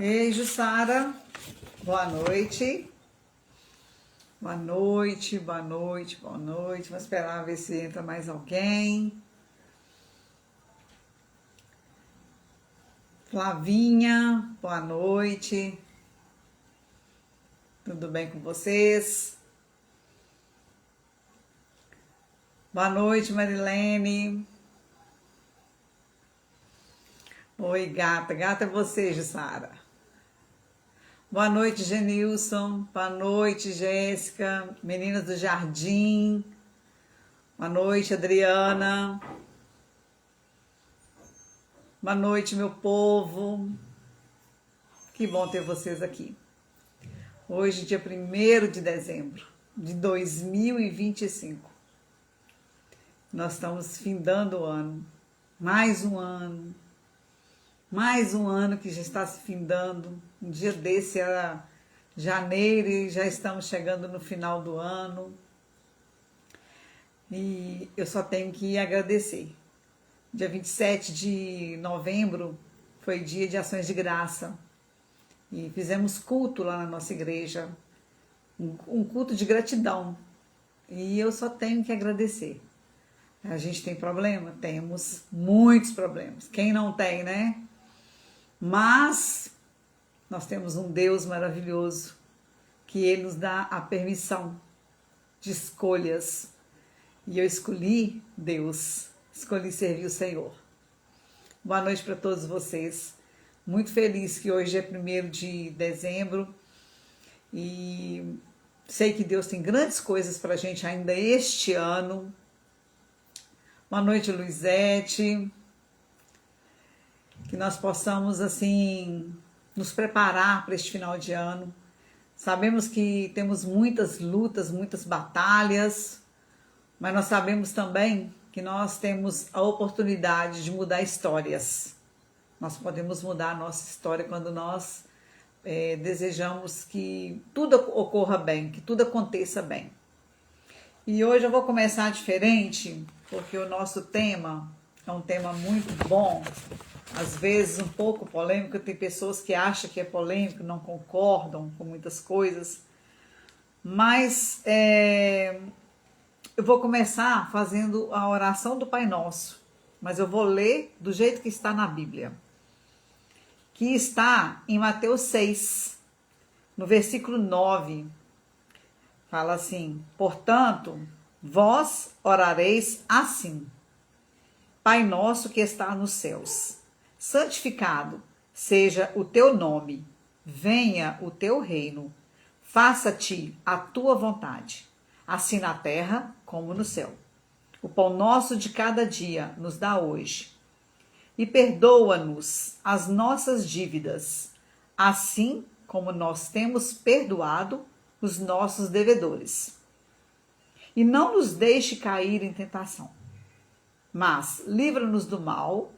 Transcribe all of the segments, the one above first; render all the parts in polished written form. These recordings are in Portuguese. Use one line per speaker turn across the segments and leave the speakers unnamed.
Ei, Jussara, boa noite. Boa noite, boa noite, boa noite. Vamos esperar ver se entra mais alguém. Flavinha, boa noite. Tudo bem com vocês? Boa noite, Marilene. Oi, gata. Gata é você, Jussara. Boa noite, Genilson. Boa noite, Jéssica. Meninas do Jardim. Boa noite, Adriana. Boa noite, meu povo. Que bom ter vocês aqui. Hoje, dia 1º de dezembro de 2025. Nós estamos findando o ano. Mais um ano. Mais um ano que já está se findando. Um dia desse era janeiro e já estamos chegando no final do ano. E eu só tenho que agradecer. Dia 27 de novembro foi dia de ações de graça. E fizemos culto lá na nossa igreja. Um culto de gratidão. E eu só tenho que agradecer. A gente tem problema? Temos muitos problemas. Quem não tem, né? Mas nós temos um Deus maravilhoso, que Ele nos dá a permissão de escolhas. E eu escolhi Deus, escolhi servir o Senhor. Boa noite para todos vocês. Muito feliz que hoje é 1º de dezembro e sei que Deus tem grandes coisas para a gente ainda este ano. Boa noite, Luizete. Que nós possamos, assim, nos preparar para este final de ano. Sabemos que temos muitas lutas, muitas batalhas, mas nós sabemos também que nós temos a oportunidade de mudar histórias. Nós podemos mudar a nossa história quando nós desejamos que tudo ocorra bem, que tudo aconteça bem. E hoje eu vou começar diferente, porque o nosso tema é um tema muito bom, às vezes um pouco polêmico. Tem pessoas que acham que é polêmico, não concordam com muitas coisas, mas eu vou começar fazendo a oração do Pai Nosso, mas eu vou ler do jeito que está na Bíblia, que está em Mateus 6, no versículo 9, fala assim: portanto, vós orareis assim: Pai nosso que está nos céus, santificado seja o teu nome, venha o teu reino, faça-te a tua vontade, assim na terra como no céu. O pão nosso de cada dia nos dá hoje, e perdoa-nos as nossas dívidas, assim como nós temos perdoado os nossos devedores. E não nos deixe cair em tentação, mas livra-nos do mal,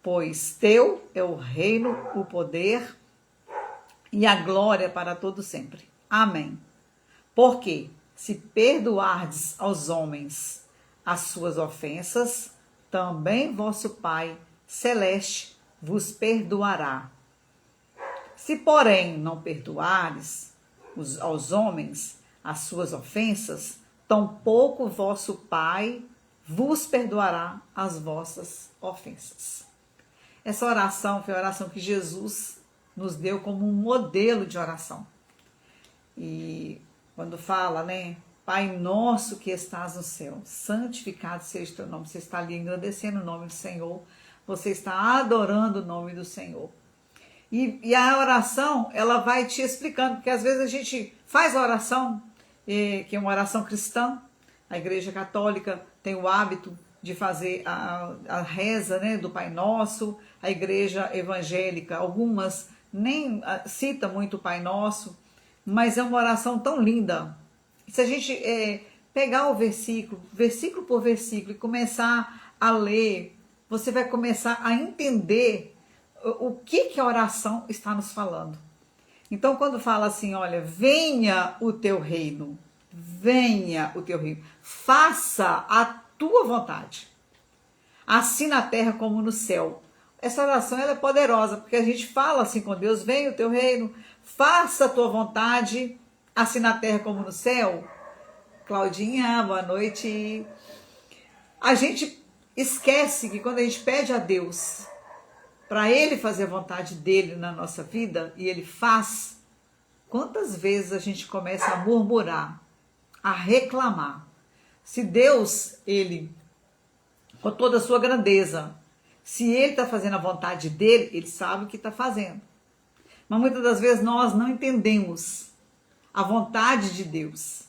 pois teu é o reino, o poder e a glória para todo sempre. Amém. Porque se perdoardes aos homens as suas ofensas, também vosso Pai celeste vos perdoará. Se, porém, não perdoares aos homens as suas ofensas, tampouco vosso Pai vos perdoará as vossas ofensas. Essa oração foi a oração que Jesus nos deu como um modelo de oração. E quando fala, né? Pai nosso que estás no céu, santificado seja o teu nome. Você está ali engrandecendo o nome do Senhor. Você está adorando o nome do Senhor. E a oração, ela vai te explicando, porque às vezes a gente faz a oração, que é uma oração cristã. A Igreja Católica tem o hábito de fazer a reza, né, do Pai Nosso. A Igreja Evangélica, algumas nem cita muito o Pai Nosso, mas é uma oração tão linda. Se a gente pegar o versículo por versículo, e começar a ler, você vai começar a entender o que a oração está nos falando. Então, quando fala assim, olha, venha o teu reino, faça a tua vontade, assim na terra como no céu. essa oração ela é poderosa, porque a gente fala assim com Deus: venha o teu reino, faça a tua vontade, assim na terra como no céu. Claudinha, boa noite. A gente esquece que quando a gente pede a Deus para Ele fazer a vontade dele na nossa vida, e Ele faz, quantas vezes a gente começa a murmurar, a reclamar. Se Deus, Ele, com toda a sua grandeza, se Ele está fazendo a vontade dele, Ele sabe o que está fazendo. Mas muitas das vezes nós não entendemos a vontade de Deus.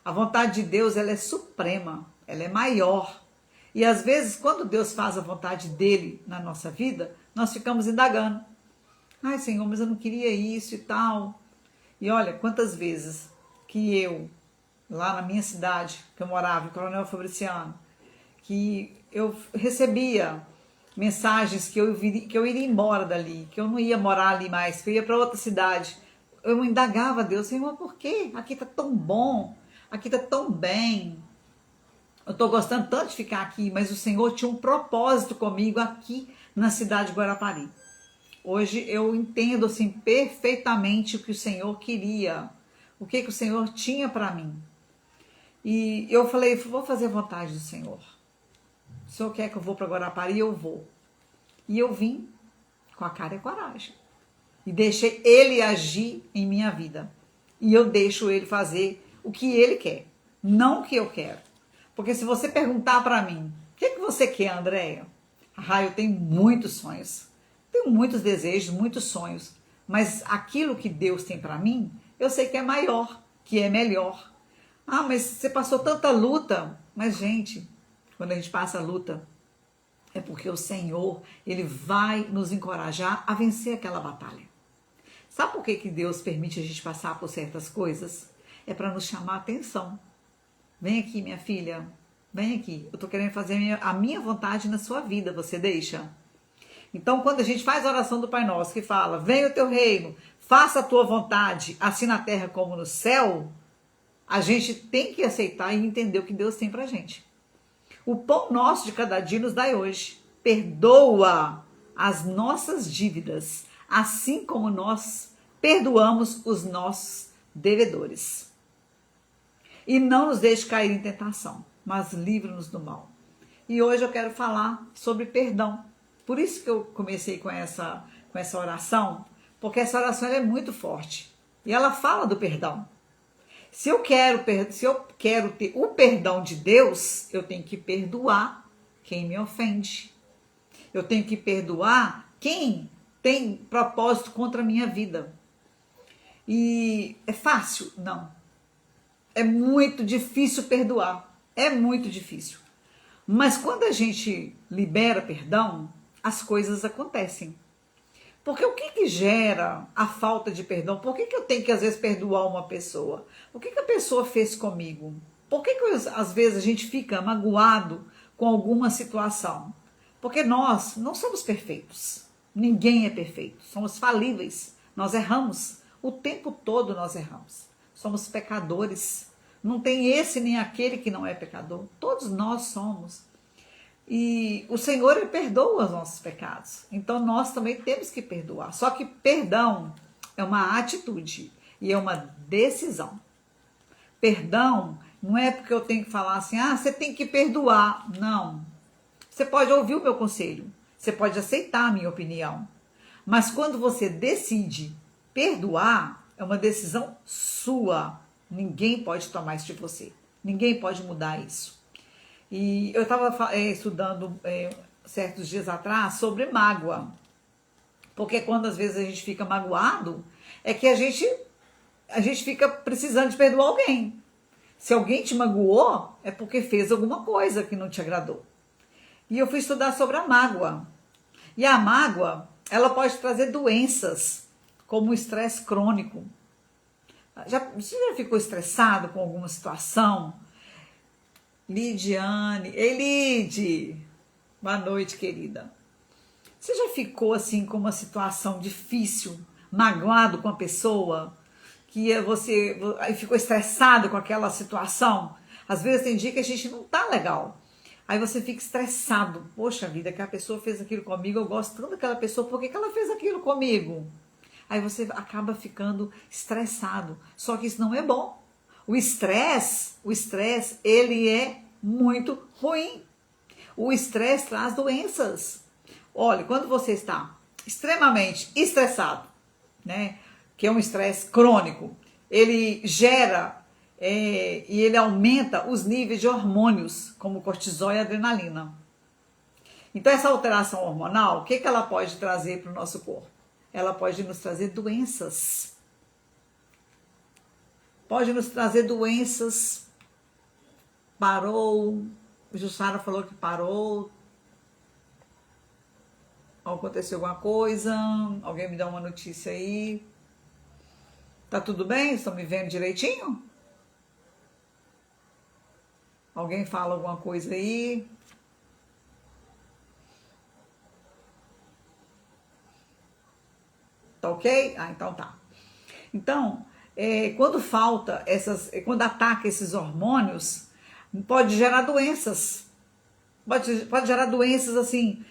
A vontade de Deus, ela é suprema, ela é maior. E às vezes, quando Deus faz a vontade dele na nossa vida, nós ficamos indagando. Ai, Senhor, mas eu não queria isso e tal. E olha, quantas vezes que eu, lá na minha cidade, que eu morava, em Coronel Fabriciano, que eu recebia mensagens que eu iria embora dali, que eu não ia morar ali mais, que eu ia para outra cidade. Eu indagava a Deus: Senhor, por quê? Aqui tá tão bom, aqui tá tão bem. Eu estou gostando tanto de ficar aqui, mas o Senhor tinha um propósito comigo aqui na cidade de Guarapari. Hoje eu entendo assim perfeitamente o que o Senhor queria, o que o Senhor tinha para mim. E eu falei: vou fazer a vontade do Senhor. O Senhor quer que eu vou para Guarapari, eu vou. E eu vim com a cara e coragem. E deixei Ele agir em minha vida. E eu deixo Ele fazer o que Ele quer, não o que eu quero. Porque se você perguntar para mim: o que você quer, Andréia? Ah, eu tenho muitos sonhos. Tenho muitos desejos, muitos sonhos. Mas aquilo que Deus tem para mim, eu sei que é maior, que é melhor. Ah, mas você passou tanta luta. Mas, gente, quando a gente passa a luta, é porque o Senhor, Ele vai nos encorajar a vencer aquela batalha. Sabe por que Deus permite a gente passar por certas coisas? É para nos chamar a atenção. Vem aqui, minha filha, vem aqui. Eu tô querendo fazer a minha vontade na sua vida, você deixa? Então, quando a gente faz a oração do Pai Nosso, que fala: venha o teu reino, faça a tua vontade, assim na terra como no céu, a gente tem que aceitar e entender o que Deus tem pra gente. O pão nosso de cada dia nos dai hoje. Perdoa as nossas dívidas, assim como nós perdoamos os nossos devedores. E não nos deixe cair em tentação, mas livra-nos do mal. E hoje eu quero falar sobre perdão. Por isso que eu comecei com essa oração, porque essa oração é muito forte. E ela fala do perdão. Se eu quero ter o perdão de Deus, eu tenho que perdoar quem me ofende. Eu tenho que perdoar quem tem propósito contra a minha vida. E é fácil? Não. É muito difícil perdoar, é muito difícil. Mas quando a gente libera perdão, as coisas acontecem. Porque o que gera a falta de perdão? Por que eu tenho que às vezes perdoar uma pessoa? O que a pessoa fez comigo? Por que às vezes a gente fica magoado com alguma situação? Porque nós não somos perfeitos. Ninguém é perfeito. Somos falíveis. Nós erramos. O tempo todo nós erramos. Somos pecadores. Não tem esse nem aquele que não é pecador. Todos nós somos. E o Senhor, Ele perdoa os nossos pecados. Então nós também temos que perdoar. Só que perdão é uma atitude e é uma decisão. Perdão não é porque eu tenho que falar assim: ah, você tem que perdoar. Não. Você pode ouvir o meu conselho. Você pode aceitar a minha opinião. Mas quando você decide perdoar, é uma decisão sua. Ninguém pode tomar isso de você. Ninguém pode mudar isso. E eu estava estudando certos dias atrás sobre mágoa. Porque quando às vezes a gente fica magoado, é que a gente fica precisando de perdoar alguém. Se alguém te magoou, é porque fez alguma coisa que não te agradou. E eu fui estudar sobre a mágoa. E a mágoa, ela pode trazer doenças, como o estresse crônico. Você já ficou estressado com alguma situação? Lidiane, ei Lid, boa noite, querida. Você já ficou assim com uma situação difícil, magoado com a pessoa, que você ficou estressado com aquela situação? Às vezes tem dia que a gente não tá legal. Aí você fica estressado. Poxa vida, que a pessoa fez aquilo comigo, eu gosto tanto daquela pessoa, por que ela fez aquilo comigo? Aí você acaba ficando estressado. Só que isso não é bom. O estresse, ele é muito ruim. O estresse traz doenças. Olha, quando você está extremamente estressado, né, que é um estresse crônico, ele gera e ele aumenta os níveis de hormônios, como cortisol e adrenalina. Então, essa alteração hormonal, o que ela pode trazer para o nosso corpo? Ela pode nos trazer doenças. Pode nos trazer doenças. Parou, o Jussara falou que parou. Aconteceu alguma coisa? Alguém me dá uma notícia aí? Tá tudo bem? Estão me vendo direitinho? Alguém fala alguma coisa aí? Tá ok? Ah, então tá. Então, quando ataca esses hormônios, pode gerar doenças. Pode gerar doenças assim,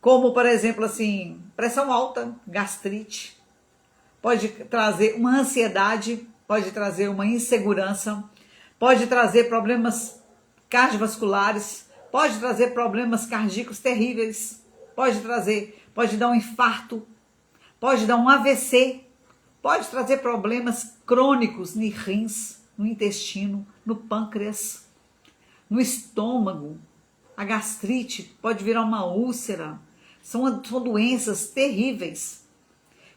como por exemplo assim, pressão alta, gastrite, pode trazer uma ansiedade, pode trazer uma insegurança, pode trazer problemas cardiovasculares, pode trazer problemas cardíacos terríveis, pode dar um infarto, pode dar um AVC, pode trazer problemas crônicos nos rins, no intestino, no pâncreas, no estômago. A gastrite pode virar uma úlcera. São doenças terríveis.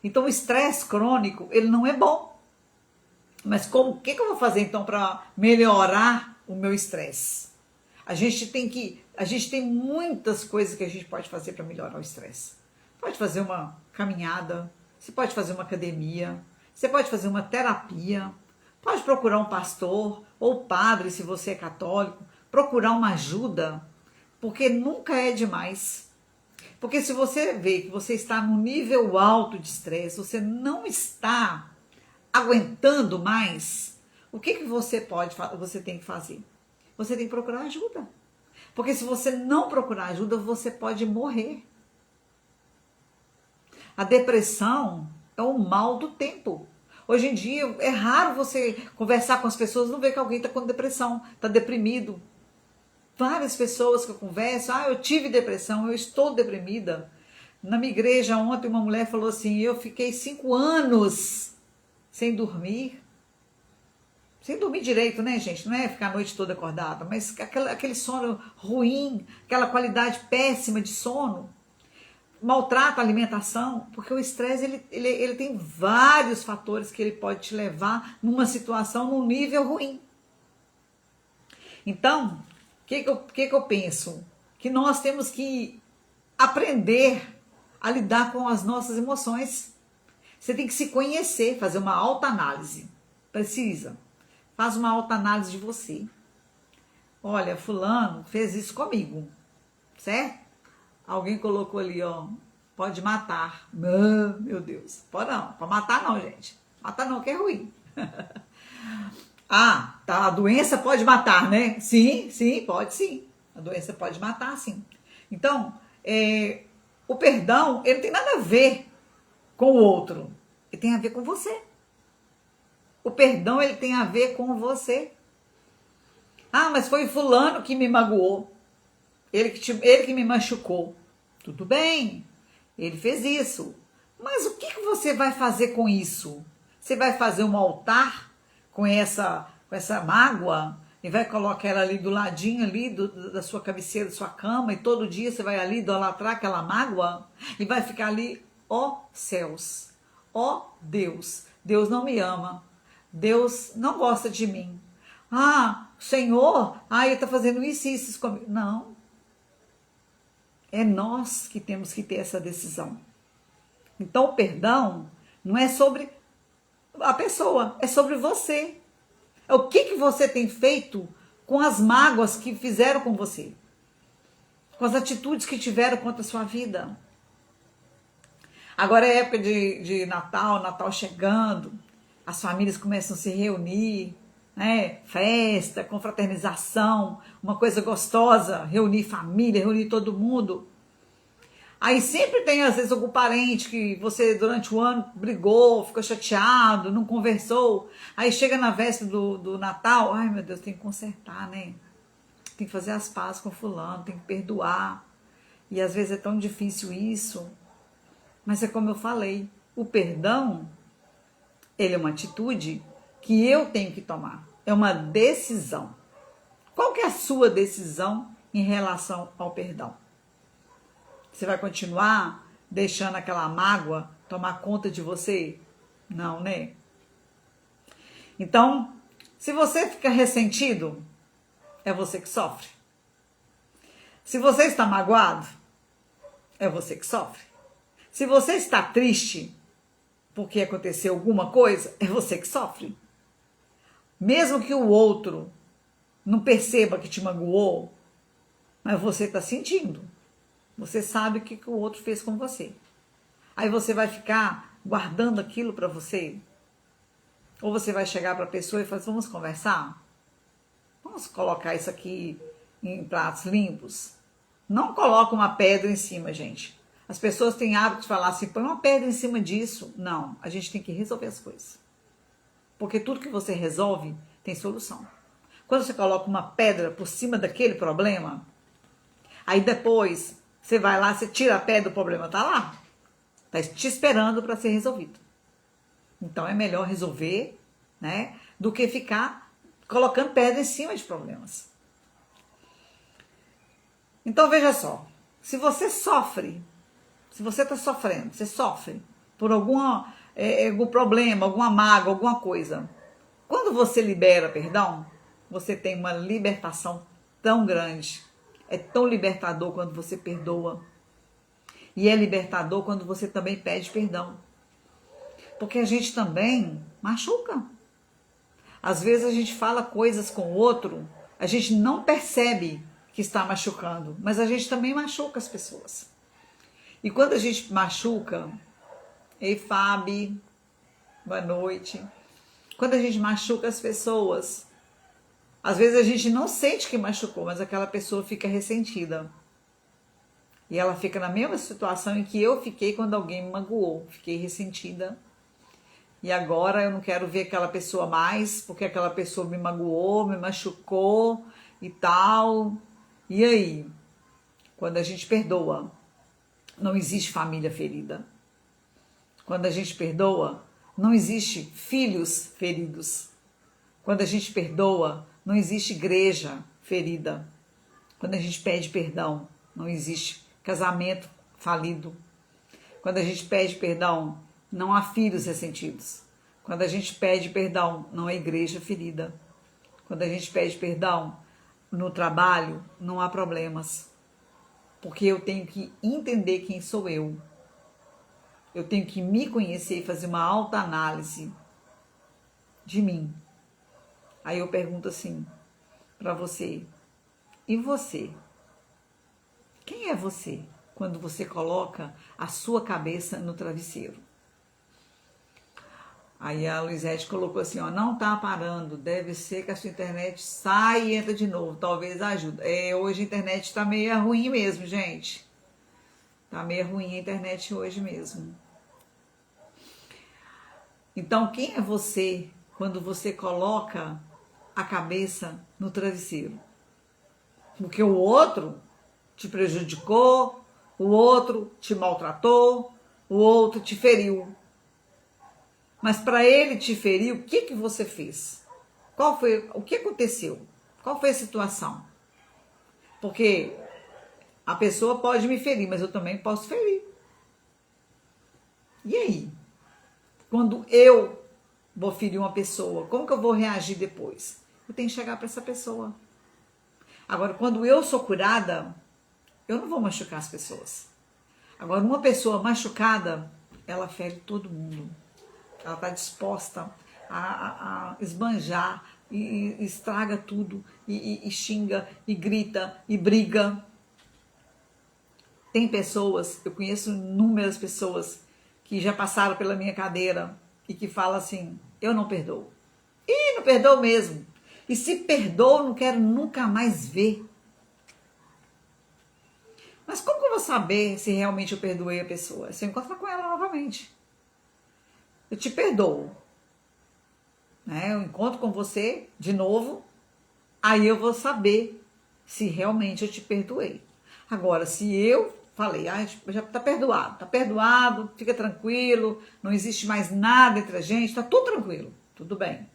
Então o estresse crônico, ele não é bom. Mas o que eu vou fazer então para melhorar o meu estresse? A gente tem muitas coisas que a gente pode fazer para melhorar o estresse. Pode fazer uma caminhada, você pode fazer uma academia, você pode fazer uma terapia, pode procurar um pastor ou padre se você é católico, procurar uma ajuda, porque nunca é demais. Porque se você vê que você está num nível alto de estresse, você não está aguentando mais, o que você tem que fazer? Você tem que procurar ajuda. Porque se você não procurar ajuda, você pode morrer. A depressão é o mal do tempo. Hoje em dia é raro você conversar com as pessoas, não ver que alguém está com depressão, está deprimido. Várias pessoas que eu converso, eu tive depressão, eu estou deprimida. Na minha igreja ontem uma mulher falou assim, eu fiquei 5 anos sem dormir. Sem dormir direito, né, gente? Não é ficar a noite toda acordada, mas aquele sono ruim, aquela qualidade péssima de sono, maltrata a alimentação, porque o estresse ele tem vários fatores que ele pode te levar numa situação, num nível ruim. Então, o que eu penso? Que nós temos que aprender a lidar com as nossas emoções. Você tem que se conhecer, fazer uma autoanálise. Precisa. Faz uma autoanálise de você. Olha, fulano fez isso comigo, certo? Alguém colocou ali, ó, pode matar. Não, meu Deus, pode não, pode matar não, gente. Matar não, que é ruim. Ah, tá, a doença pode matar, né? Sim, pode sim. A doença pode matar, sim. Então, o perdão, ele não tem nada a ver com o outro. Ele tem a ver com você. O perdão, ele tem a ver com você. Ah, mas foi fulano que me magoou. Ele que me machucou. Tudo bem, ele fez isso. Mas o que você vai fazer com isso? Você vai fazer um altar com essa mágoa e vai colocar ela ali do ladinho ali da sua cabeceira, da sua cama, e todo dia você vai ali idolatrar aquela mágoa e vai ficar ali, ó céus, ó Deus, Deus não me ama, Deus não gosta de mim. Ah, Senhor, ele está fazendo isso comigo. Não. É nós que temos que ter essa decisão. Então, o perdão não é sobre a pessoa, é sobre você. É o que você tem feito com as mágoas que fizeram com você, com as atitudes que tiveram contra a sua vida. Agora é época de Natal, Natal chegando, as famílias começam a se reunir, né? Festa, confraternização, uma coisa gostosa, reunir família, reunir todo mundo. Aí sempre tem, às vezes, algum parente que você, durante o ano, brigou, ficou chateado, não conversou. Aí chega na véspera do Natal, ai meu Deus, tem que consertar, né? Tem que fazer as pazes com fulano, tem que perdoar. E às vezes é tão difícil isso. Mas é como eu falei, o perdão, ele é uma atitude que eu tenho que tomar. É uma decisão. Qual que é a sua decisão em relação ao perdão? Você vai continuar deixando aquela mágoa tomar conta de você? Não, né? Então, se você fica ressentido, é você que sofre. Se você está magoado, é você que sofre. Se você está triste porque aconteceu alguma coisa, é você que sofre. Mesmo que o outro não perceba que te magoou, mas você está sentindo. Você sabe o que o outro fez com você. Aí você vai ficar guardando aquilo para você? Ou você vai chegar para a pessoa e falar, vamos conversar? Vamos colocar isso aqui em pratos limpos? Não coloca uma pedra em cima, gente. As pessoas têm hábito de falar assim, põe uma pedra em cima disso. Não, a gente tem que resolver as coisas. Porque tudo que você resolve tem solução. Quando você coloca uma pedra por cima daquele problema, aí depois você vai lá, você tira a pedra, o problema tá lá. Tá te esperando para ser resolvido. Então é melhor resolver, né, do que ficar colocando pedra em cima de problemas. Então veja só, se você sofre, se você está sofrendo, você sofre por algum problema, alguma mágoa, alguma coisa. Quando você libera perdão, você tem uma libertação tão grande. É tão libertador quando você perdoa. E é libertador quando você também pede perdão. Porque a gente também machuca. Às vezes a gente fala coisas com o outro, a gente não percebe que está machucando, mas a gente também machuca as pessoas. E quando a gente machuca, ei Fábio, boa noite. Quando a gente machuca as pessoas, às vezes a gente não sente que machucou, mas aquela pessoa fica ressentida. E ela fica na mesma situação em que eu fiquei quando alguém me magoou. Fiquei ressentida. E agora eu não quero ver aquela pessoa mais, porque aquela pessoa me magoou, me machucou e tal. E aí? Quando a gente perdoa, não existe família ferida. Quando a gente perdoa, não existe filhos feridos. Quando a gente perdoa, não existe igreja ferida. Quando a gente pede perdão, não existe casamento falido. Quando a gente pede perdão, não há filhos ressentidos. Quando a gente pede perdão, não há igreja ferida. Quando a gente pede perdão no trabalho, não há problemas. Porque eu tenho que entender quem sou eu. Eu tenho que me conhecer e fazer uma autoanálise de mim. Aí eu pergunto assim para você, e você? Quem é você quando você coloca a sua cabeça no travesseiro? Aí a Luizete colocou assim, ó, não tá parando, deve ser que a sua internet sai e entra de novo, talvez ajude. Hoje a internet tá meio ruim mesmo, gente. Tá meio ruim a internet hoje mesmo. Então, quem é você quando você coloca a cabeça no travesseiro? Porque o outro te prejudicou, o outro te maltratou, o outro te feriu. Mas para ele te ferir, o que você fez? O que aconteceu? Qual foi a situação? Porque a pessoa pode me ferir, mas eu também posso ferir. E aí? Quando eu vou ferir uma pessoa, como que eu vou reagir depois? Eu tenho que chegar para essa pessoa. Agora, quando eu sou curada, eu não vou machucar as pessoas. Agora, uma pessoa machucada, ela fere todo mundo. Ela está disposta a esbanjar e estraga tudo, e xinga, e grita, e briga. Tem pessoas, eu conheço inúmeras pessoas que já passaram pela minha cadeira e que falam assim, eu não perdoo. Ih, não perdoou mesmo. E se perdoa, não quero nunca mais ver. Mas como que eu vou saber se realmente eu perdoei a pessoa? Se eu encontrar com ela novamente. Eu te perdoo. Né? Eu encontro com você de novo. Aí eu vou saber se realmente eu te perdoei. Agora, se eu falei, já tá perdoado, fica tranquilo, não existe mais nada entre a gente, tá tudo tranquilo, tudo bem.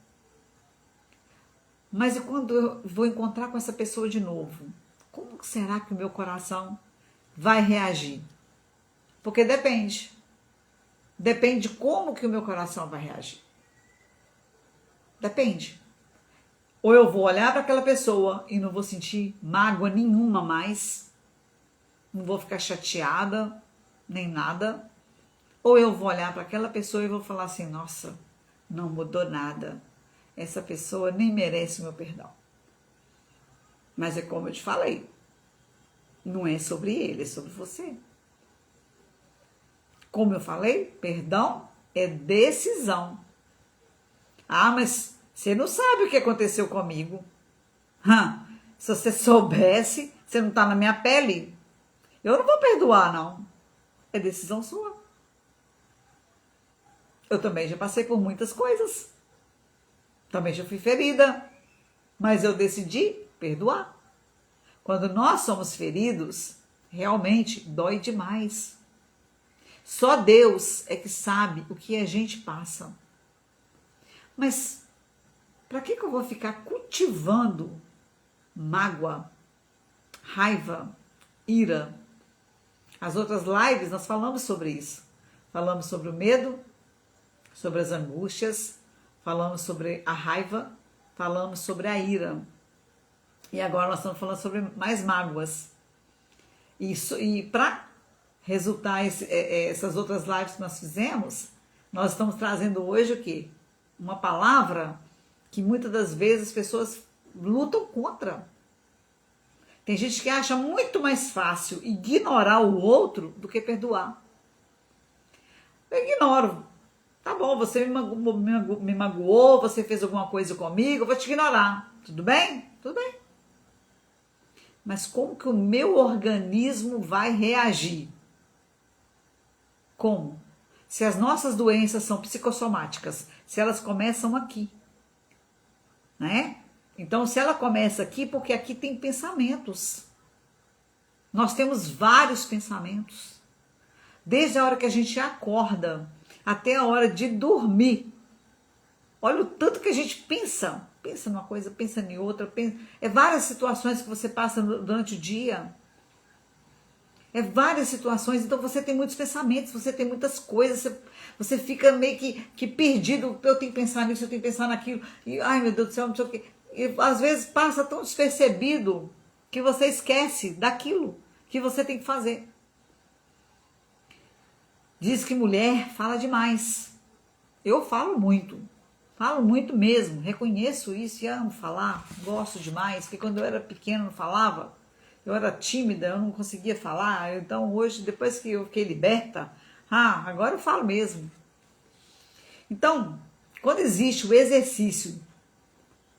Mas e quando eu vou encontrar com essa pessoa de novo? Como será que o meu coração vai reagir? Porque depende. Depende de como que o meu coração vai reagir. Depende. Ou eu vou olhar para aquela pessoa e não vou sentir mágoa nenhuma mais, não vou ficar chateada, nem nada. Ou eu vou olhar para aquela pessoa e vou falar assim, nossa, não mudou nada. Essa pessoa nem merece o meu perdão. Mas é como eu te falei, não é sobre ele, é sobre você. Como eu falei, perdão é decisão. Ah, mas você não sabe o que aconteceu comigo. Se você soubesse, você não está na minha pele. Eu não vou perdoar, não. É decisão sua. Eu também já passei por muitas coisas. Também já fui ferida. Mas eu decidi perdoar. Quando nós somos feridos, realmente dói demais. Só Deus é que sabe o que a gente passa. Mas para que eu vou ficar cultivando mágoa, raiva, ira? As outras lives nós falamos sobre isso. Falamos sobre o medo, sobre as angústias, falamos sobre a raiva, falamos sobre a ira. E agora nós estamos falando sobre mais mágoas. Isso, e para resultar essas outras lives que nós fizemos, nós estamos trazendo hoje o quê? Uma palavra que muitas das vezes as pessoas lutam contra. Tem gente que acha muito mais fácil ignorar o outro do que perdoar. Eu ignoro. Tá bom, você me magoou, você fez alguma coisa comigo, eu vou te ignorar. Tudo bem? Tudo bem. Mas como que o meu organismo vai reagir? Como? Se as nossas doenças são psicossomáticas, se elas começam aqui, né? Então, se ela começa aqui, porque aqui tem pensamentos. Nós temos vários pensamentos. Desde a hora que a gente acorda até a hora de dormir. Olha o tanto que a gente pensa. Pensa numa coisa, pensa em outra. Pensa... É várias situações que você passa durante o dia. É várias situações. Então você tem muitos pensamentos, você tem muitas coisas. Você fica meio que perdido. Eu tenho que pensar nisso, eu tenho que pensar naquilo. E, ai, meu Deus do céu, não sei o quê. E às vezes passa tão despercebido que você esquece daquilo que você tem que fazer. Diz que mulher fala demais. Eu falo muito mesmo, reconheço isso e amo falar, gosto demais, porque quando eu era pequena não falava, eu era tímida, eu não conseguia falar, então hoje, depois que eu fiquei liberta, agora eu falo mesmo. Então, quando existe o exercício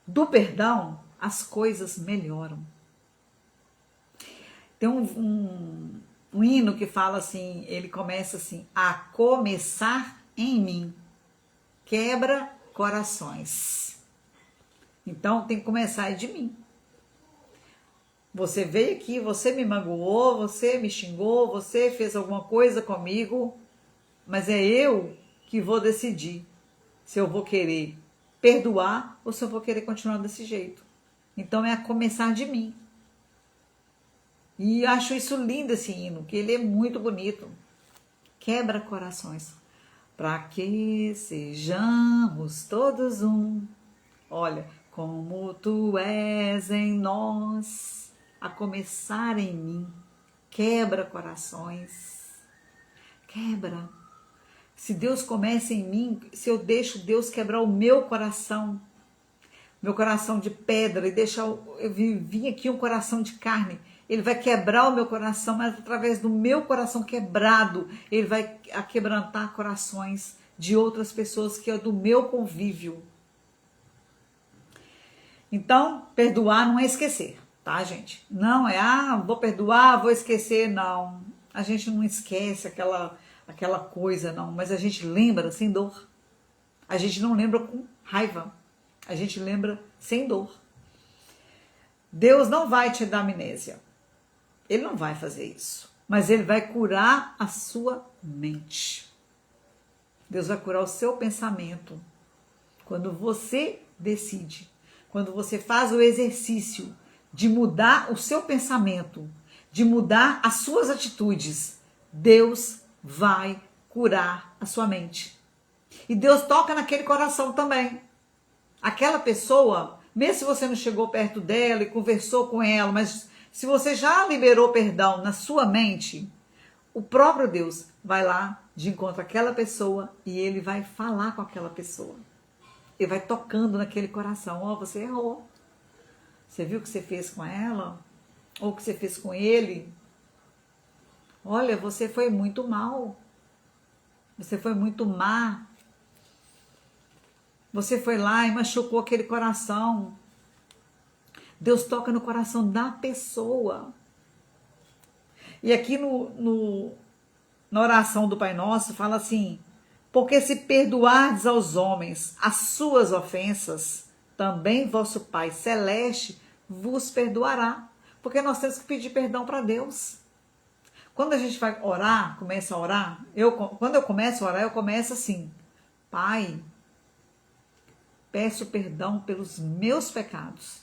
do perdão, as coisas melhoram. Tem um hino que fala assim, ele começa assim, a começar em mim, quebra corações. Então tem que começar de mim. Você veio aqui, você me magoou, você me xingou, você fez alguma coisa comigo, mas é eu que vou decidir se eu vou querer perdoar ou se eu vou querer continuar desse jeito. Então é a começar de mim. E acho isso lindo esse hino, que ele é muito bonito. Quebra corações. Para que sejamos todos um. Olha, como tu és em nós, a começar em mim. Quebra corações. Quebra. Se Deus começa em mim, se eu deixo Deus quebrar o meu coração de pedra, e deixar eu vir aqui um coração de carne, ele vai quebrar o meu coração, mas através do meu coração quebrado, ele vai quebrantar corações de outras pessoas que é do meu convívio. Então, perdoar não é esquecer, tá, gente? Não é, vou perdoar, vou esquecer, não. A gente não esquece aquela coisa, não, mas a gente lembra sem dor. A gente não lembra com raiva, a gente lembra sem dor. Deus não vai te dar amnésia, Ele não vai fazer isso, mas Ele vai curar a sua mente. Deus vai curar o seu pensamento. Quando você decide, quando você faz o exercício de mudar o seu pensamento, de mudar as suas atitudes, Deus vai curar a sua mente. E Deus toca naquele coração também. Aquela pessoa, mesmo se você não chegou perto dela e conversou com ela, mas se você já liberou perdão na sua mente, o próprio Deus vai lá de encontro àquela pessoa e Ele vai falar com aquela pessoa. Ele vai tocando naquele coração. Você errou. Você viu o que você fez com ela? Ou o que você fez com ele? Olha, você foi muito mal. Você foi muito má. Você foi lá e machucou aquele coração. Deus toca no coração da pessoa. E aqui na oração do Pai Nosso fala assim: porque se perdoardes aos homens as suas ofensas, também vosso Pai Celeste vos perdoará. Porque nós temos que pedir perdão para Deus. Quando a gente vai orar, começa a orar, quando eu começo a orar, eu começo assim: Pai, peço perdão pelos meus pecados,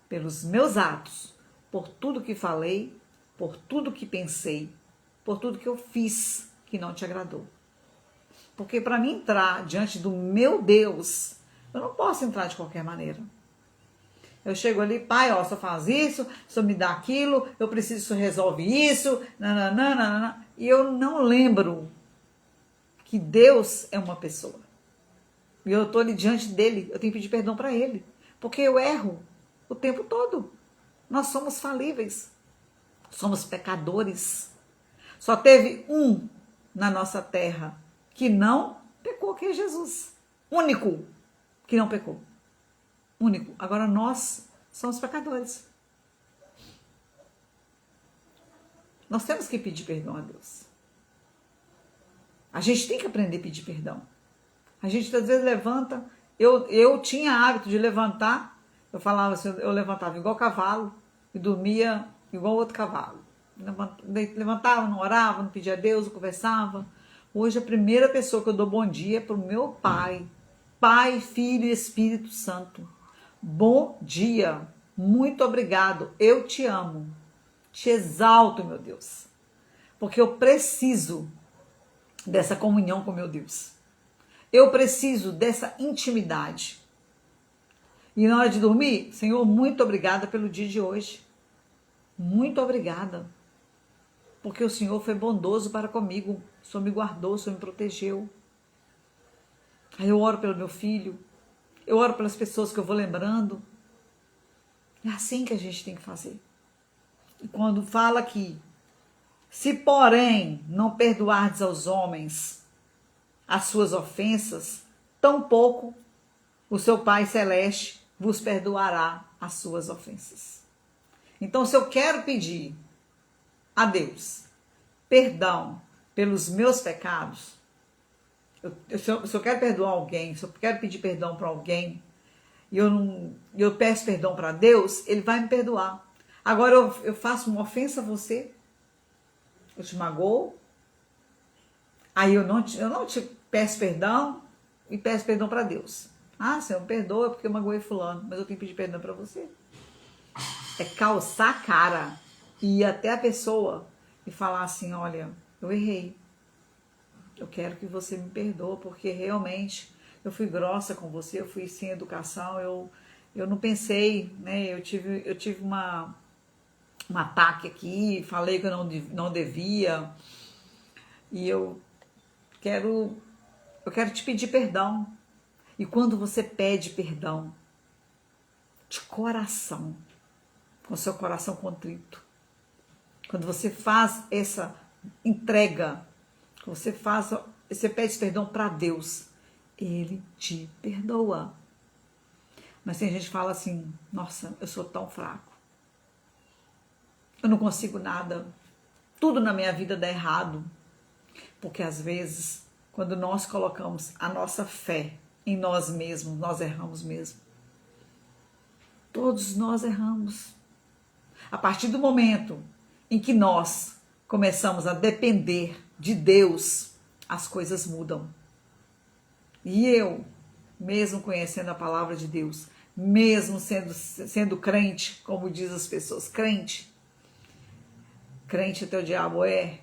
pelos meus atos, por tudo que falei, por tudo que pensei, por tudo que eu fiz que não te agradou. Porque para mim entrar diante do meu Deus, eu não posso entrar de qualquer maneira. Eu chego ali, Pai, ó, o senhor faz isso, o senhor me dá aquilo, eu preciso, o senhor resolve isso, nananana, e eu não lembro que Deus é uma pessoa. E eu estou ali diante dele, eu tenho que pedir perdão para ele, porque eu erro o tempo todo. Nós somos falíveis, somos pecadores. Só teve um na nossa terra que não pecou, que é Jesus. Único que não pecou. Único. Agora nós somos pecadores. Nós temos que pedir perdão a Deus. A gente tem que aprender a pedir perdão. A gente às vezes levanta. Eu tinha hábito de levantar. Eu falava assim, eu levantava igual cavalo e dormia igual outro cavalo. Levantava, não orava, não pedia a Deus, não conversava. Hoje a primeira pessoa que eu dou bom dia é para o meu Pai. Pai, Filho e Espírito Santo. Bom dia. Muito obrigado. Eu te amo. Te exalto, meu Deus. Porque eu preciso dessa comunhão com meu Deus. Eu preciso dessa intimidade. E na hora de dormir, Senhor, muito obrigada pelo dia de hoje. Muito obrigada. Porque o Senhor foi bondoso para comigo. O Senhor me guardou, o Senhor me protegeu. Aí eu oro pelo meu filho. Eu oro pelas pessoas que eu vou lembrando. É assim que a gente tem que fazer. E quando fala aqui, se porém não perdoardes aos homens as suas ofensas, tampouco o seu Pai Celeste vos perdoará as suas ofensas. Então, se eu quero pedir a Deus perdão pelos meus pecados, se eu quero perdoar alguém, se eu quero pedir perdão para alguém, e eu peço perdão para Deus, Ele vai me perdoar. Agora eu faço uma ofensa a você, eu te magoo, aí eu não te peço perdão e peço perdão para Deus. Senhor, me perdoa porque eu magoei fulano, mas eu tenho que pedir perdão para você. É calçar a cara e ir até a pessoa e falar assim, olha, eu errei. Eu quero que você me perdoe, porque realmente eu fui grossa com você, eu fui sem educação, eu não pensei, né? Eu tive um ataque aqui, falei que eu não devia, e eu quero te pedir perdão. E quando você pede perdão, de coração, com seu coração contrito, quando você faz essa entrega, você pede perdão para Deus, Ele te perdoa. Mas tem gente que fala assim, nossa, eu sou tão fraco. Eu não consigo nada. Tudo na minha vida dá errado. Porque às vezes, quando nós colocamos a nossa fé em nós mesmos, nós erramos mesmo. Todos nós erramos. A partir do momento em que nós começamos a depender de Deus, as coisas mudam. E eu, mesmo conhecendo a palavra de Deus, mesmo sendo crente, como diz as pessoas, crente até o diabo é,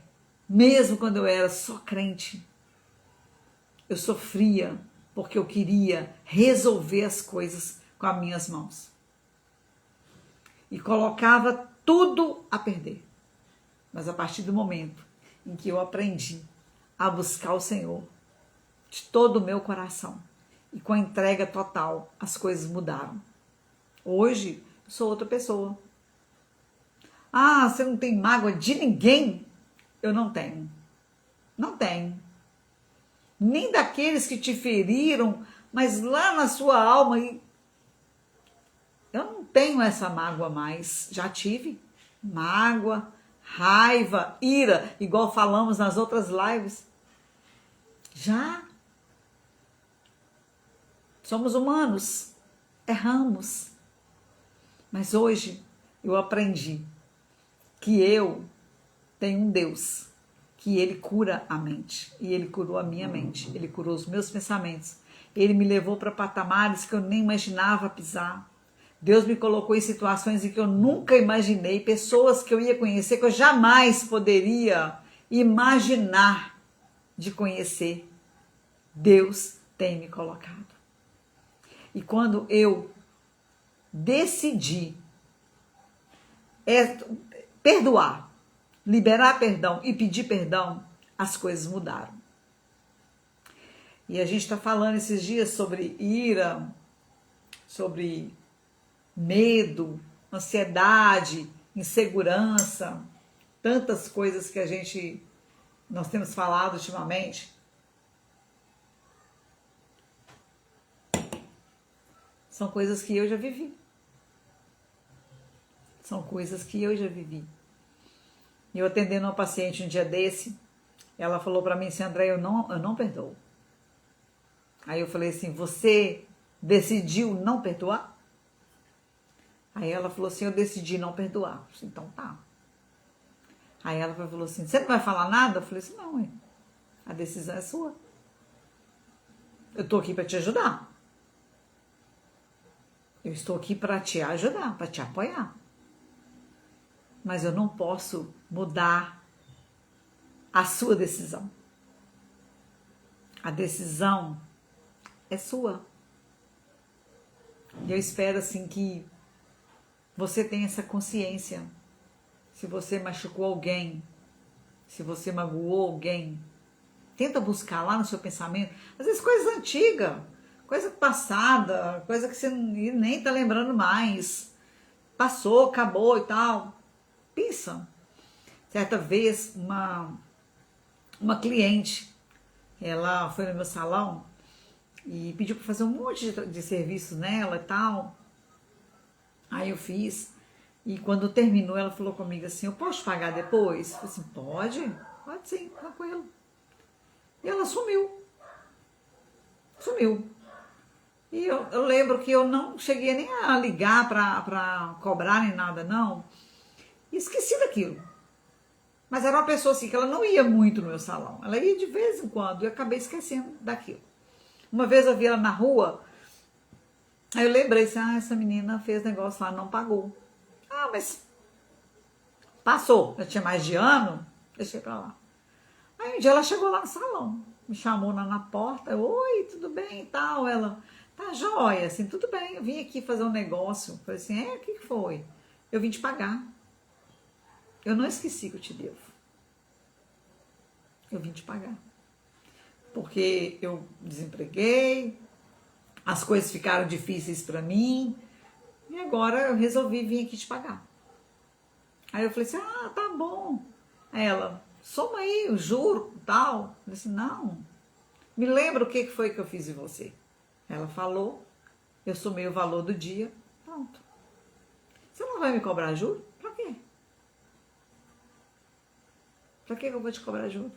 mesmo quando eu era só crente, eu sofria porque eu queria resolver as coisas com as minhas mãos. E colocava tudo a perder. Mas a partir do momento em que eu aprendi a buscar o Senhor de todo o meu coração e com a entrega total, as coisas mudaram. Hoje, eu sou outra pessoa. Ah, você não tem mágoa de ninguém? Eu não tenho. Não tenho. Nem daqueles que te feriram, mas lá na sua alma, eu não tenho essa mágoa mais. Já tive mágoa, raiva, ira, igual falamos nas outras lives. Já. Somos humanos, erramos. Mas hoje eu aprendi que eu tenho um Deus, que Ele cura a mente. E Ele curou a minha mente, Ele curou os meus pensamentos. Ele me levou para patamares que eu nem imaginava pisar. Deus me colocou em situações em que eu nunca imaginei, pessoas que eu ia conhecer, que eu jamais poderia imaginar de conhecer. Deus tem me colocado. E quando eu decidi perdoar, liberar perdão e pedir perdão, as coisas mudaram. E a gente está falando esses dias sobre ira, sobre medo, ansiedade, insegurança, tantas coisas que nós temos falado ultimamente. São coisas que eu já vivi. São coisas que eu já vivi. Eu atendendo uma paciente um dia desse, ela falou para mim assim, André, eu não perdoo. Aí eu falei assim, você decidiu não perdoar? Aí ela falou assim, eu decidi não perdoar. Eu falei, então tá. Aí ela falou assim, você não vai falar nada? Eu falei assim, não, a decisão é sua. Eu tô aqui para te ajudar. Eu estou aqui para te ajudar, para te apoiar. Mas eu não posso mudar a sua decisão. A decisão é sua. E eu espero assim que você tenha essa consciência. Se você machucou alguém, se você magoou alguém, tenta buscar lá no seu pensamento, às vezes coisas antigas, coisa passada, coisa que você nem tá lembrando mais. Passou, acabou e tal. Pensa. Certa vez, uma cliente, ela foi no meu salão e pediu para fazer um monte de serviços nela e tal. Aí eu fiz. E quando terminou, ela falou comigo assim, eu posso pagar depois? Eu falei assim, pode sim, tranquilo. E ela sumiu. E eu lembro que eu não cheguei nem a ligar para cobrar nem nada, não. E esqueci daquilo. Mas era uma pessoa assim, que ela não ia muito no meu salão. Ela ia de vez em quando e eu acabei esquecendo daquilo. Uma vez eu vi ela na rua, aí eu lembrei assim, essa menina fez negócio lá, não pagou. Mas passou, já tinha mais de ano, deixei pra lá. Aí um dia ela chegou lá no salão, me chamou lá na porta, oi, tudo bem e tal, ela, tá jóia, assim, tudo bem, eu vim aqui fazer um negócio. Falei assim, o que foi? Eu vim te pagar. Eu não esqueci que eu te devo. Eu vim te pagar. Porque eu desempreguei, as coisas ficaram difíceis pra mim, e agora eu resolvi vir aqui te pagar. Aí eu falei assim, tá bom. Aí ela, soma aí o juro e tal. Eu falei assim, não, me lembra o que foi que eu fiz em você. Ela falou, eu somei o valor do dia, pronto. Você não vai me cobrar juro? Pra quê? Pra que eu vou te cobrar juro?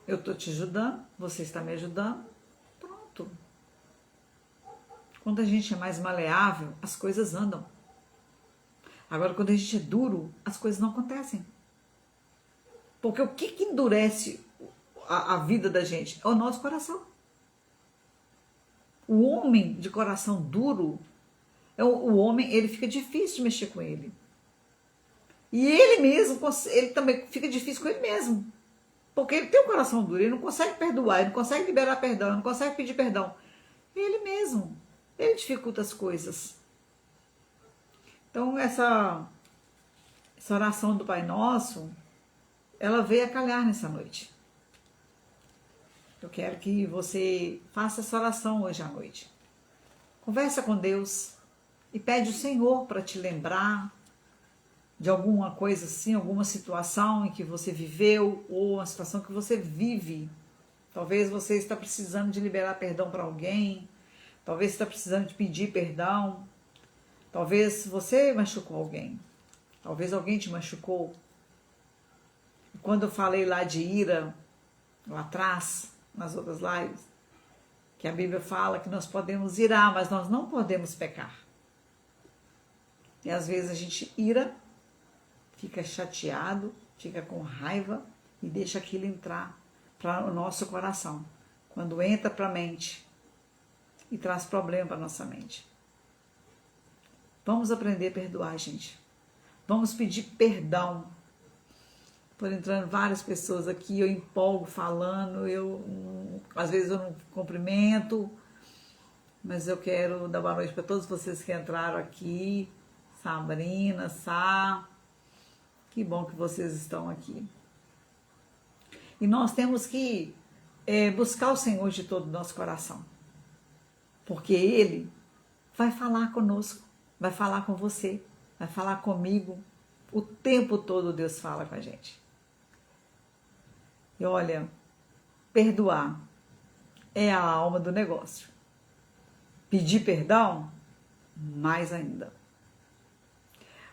Eu estou te ajudando, você está me ajudando, pronto. Quando a gente é mais maleável, as coisas andam. Agora, quando a gente é duro, as coisas não acontecem. Porque o que endurece a vida da gente? É o nosso coração. O homem de coração duro, o homem, ele fica difícil de mexer com ele. E ele mesmo, ele também fica difícil com ele mesmo. Porque ele tem um coração duro, ele não consegue perdoar, ele não consegue liberar perdão, ele não consegue pedir perdão. Ele mesmo, ele dificulta as coisas. Então, essa oração do Pai Nosso, ela veio a calhar nessa noite. Eu quero que você faça essa oração hoje à noite. Conversa com Deus e pede o Senhor para te lembrar de alguma coisa assim, alguma situação em que você viveu ou uma situação que você vive. Talvez você está precisando de liberar perdão para alguém, talvez está precisando de pedir perdão, talvez você machucou alguém, talvez alguém te machucou. Quando eu falei lá de ira, lá atrás, nas outras lives, que a Bíblia fala que nós podemos irar, mas nós não podemos pecar. E às vezes a gente ira, fica chateado, fica com raiva e deixa aquilo entrar para o nosso coração. Quando entra para a mente e traz problema para a nossa mente. Vamos aprender a perdoar, gente. Vamos pedir perdão. Por entrando várias pessoas aqui, eu empolgo falando, às vezes eu não cumprimento, mas eu quero dar boa noite para todos vocês que entraram aqui. Sabrina, Sá, que bom que vocês estão aqui. E nós temos que buscar o Senhor de todo o nosso coração, porque Ele vai falar conosco, vai falar com você, vai falar comigo. O tempo todo Deus fala com a gente. E olha, perdoar é a alma do negócio. Pedir perdão, mais ainda.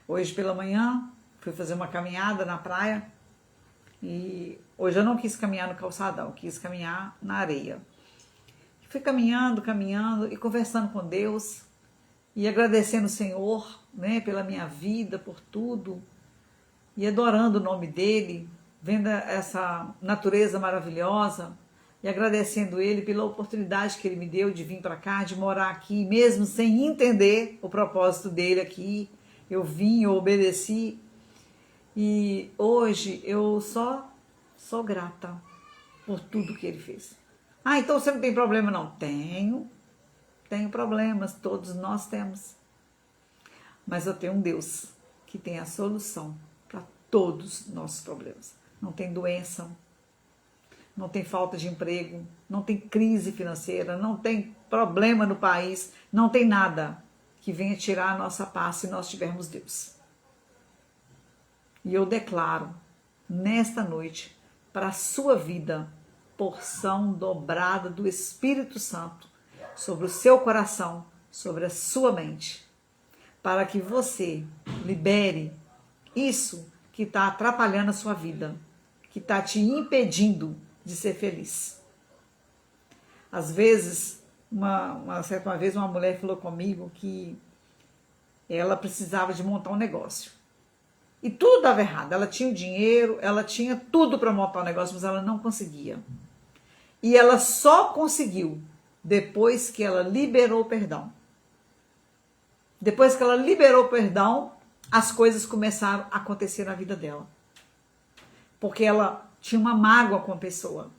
Hoje pela manhã, fui fazer uma caminhada na praia e hoje eu não quis caminhar no calçadão, quis caminhar na areia. Fui caminhando e conversando com Deus e agradecendo o Senhor, né, pela minha vida, por tudo, e adorando o nome dEle, vendo essa natureza maravilhosa e agradecendo Ele pela oportunidade que Ele me deu de vir para cá, de morar aqui, mesmo sem entender o propósito dEle aqui. Eu vim, eu obedeci e hoje eu só sou grata por tudo que Ele fez. Ah, então você não tem problema não? Tenho problemas, todos nós temos. Mas eu tenho um Deus que tem a solução para todos os nossos problemas. Não tem doença, não tem falta de emprego, não tem crise financeira, não tem problema no país, não tem nada que venha tirar a nossa paz se nós tivermos Deus. E eu declaro nesta noite para a sua vida porção dobrada do Espírito Santo sobre o seu coração, sobre a sua mente, para que você libere isso que está atrapalhando a sua vida, que está te impedindo de ser feliz. Às vezes, certa vez uma mulher falou comigo que ela precisava de montar um negócio. E tudo dava errado. Ela tinha o dinheiro, ela tinha tudo para montar um negócio, mas ela não conseguia. E ela só conseguiu depois que ela liberou o perdão. Depois que ela liberou o perdão, as coisas começaram a acontecer na vida dela. Porque ela tinha uma mágoa com a pessoa.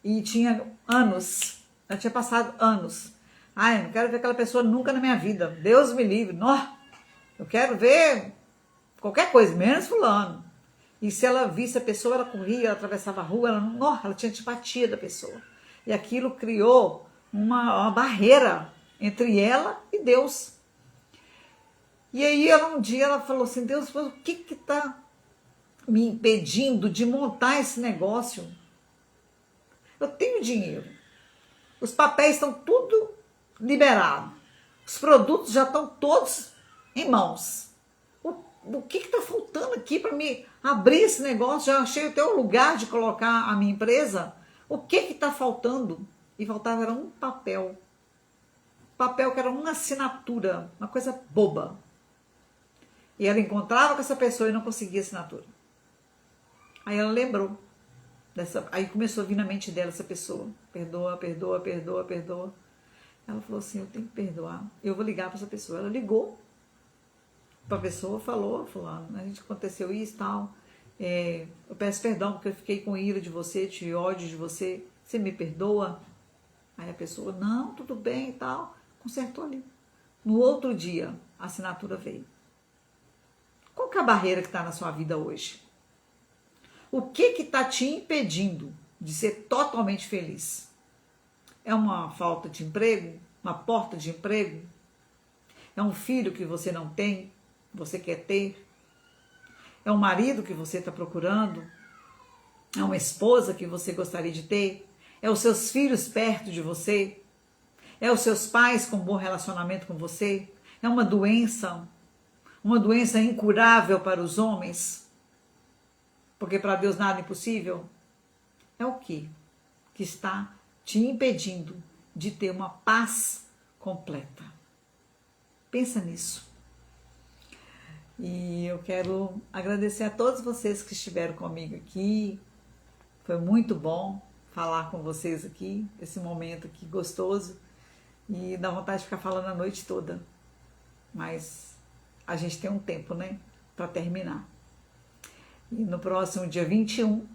E tinha anos, ela tinha passado anos. Ai, eu não quero ver aquela pessoa nunca na minha vida. Deus me livre. Não, eu quero ver qualquer coisa, menos fulano. E se ela visse a pessoa, ela corria, ela atravessava a rua, ela tinha antipatia da pessoa. E aquilo criou uma barreira entre ela e Deus. E aí, um dia, ela falou assim, Deus, o que está me impedindo de montar esse negócio? Eu tenho dinheiro, Os papéis estão tudo liberados. Os produtos já estão todos em mãos. O que está faltando aqui para me abrir esse negócio? Já achei até o lugar de colocar a minha empresa. O que está faltando? E faltava era um papel. Papel que era uma assinatura, uma coisa boba. E ela encontrava com essa pessoa e não conseguia assinatura. Aí ela lembrou. Aí começou a vir na mente dela essa pessoa. Perdoa, perdoa, perdoa, perdoa. Ela falou assim, eu tenho que perdoar. Eu vou ligar para essa pessoa. Ela ligou para a pessoa, falou, fulano, a gente aconteceu isso e tal. Eu peço perdão porque eu fiquei com ira de você, tive ódio de você. Você me perdoa? Aí a pessoa, não, tudo bem e tal. Consertou ali. No outro dia, a assinatura veio. Qual que é a barreira que está na sua vida hoje? O que está te impedindo de ser totalmente feliz? É uma falta de emprego? Uma porta de emprego? É um filho que você não tem, você quer ter? É um marido que você está procurando? É uma esposa que você gostaria de ter? É os seus filhos perto de você? É os seus pais com bom relacionamento com você? É uma doença incurável para os homens? Porque para Deus nada é impossível? É o que está te impedindo de ter uma paz completa? Pensa nisso. E eu quero agradecer a todos vocês que estiveram comigo aqui. Foi muito bom falar com vocês aqui, esse momento aqui gostoso. E dá vontade de ficar falando a noite toda. Mas a gente tem um tempo, né, para terminar. E no próximo dia 21,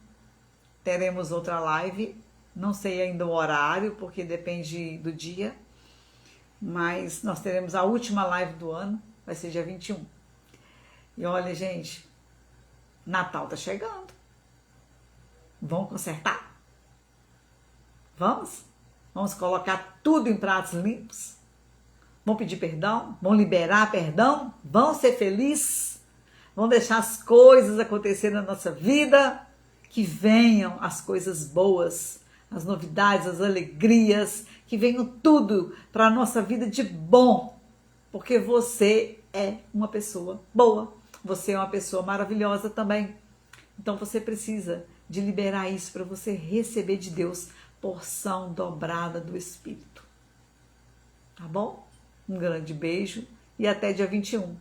teremos outra live. Não sei ainda o horário, porque depende do dia. Mas nós teremos a última live do ano, vai ser dia 21. E olha, gente, Natal tá chegando. Vamos consertar? Vamos? Vamos colocar tudo em pratos limpos? Vamos pedir perdão? Vamos liberar perdão? Vamos ser felizes? Vamos deixar as coisas acontecerem na nossa vida? Que venham as coisas boas, as novidades, as alegrias, que venham tudo para a nossa vida de bom, porque você é uma pessoa boa, você é uma pessoa maravilhosa também. Então você precisa de liberar isso para você receber de Deus porção dobrada do Espírito. Tá bom? Um grande beijo e até dia 21.